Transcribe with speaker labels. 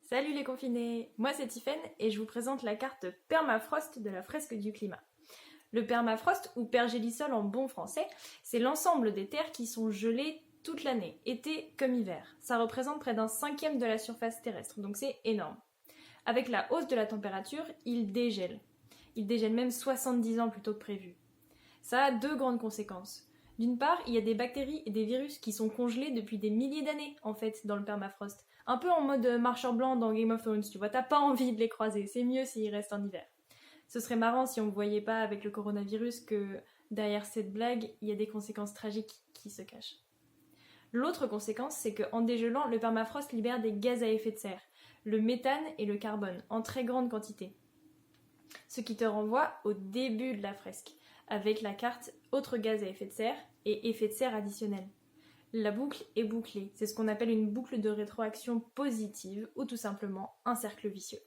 Speaker 1: Salut les confinés, moi c'est Tiffaine et je vous présente la carte permafrost de la fresque du climat. Le permafrost, ou pergélisol en bon français, c'est l'ensemble des terres qui sont gelées toute l'année, été comme hiver. Ça représente près d'un cinquième de la surface terrestre, donc c'est énorme. Avec la hausse de la température, il dégèle. Il dégèle même 70 ans plus tôt que prévu. Ça a deux grandes conséquences. D'une part, il y a des bactéries et des virus qui sont congelés depuis des milliers d'années, en fait, dans le permafrost. Un peu en mode marcheur blanc dans Game of Thrones, tu vois, t'as pas envie de les croiser, c'est mieux s'ils restent en hiver. Ce serait marrant si on ne voyait pas avec le coronavirus que derrière cette blague, il y a des conséquences tragiques qui se cachent. L'autre conséquence, c'est qu'en dégelant, le permafrost libère des gaz à effet de serre, le méthane et le carbone, en très grande quantité. Ce qui te renvoie au début de la fresque, avec la carte autres gaz à effet de serre et effet de serre additionnel. La boucle est bouclée, c'est ce qu'on appelle une boucle de rétroaction positive ou tout simplement un cercle vicieux.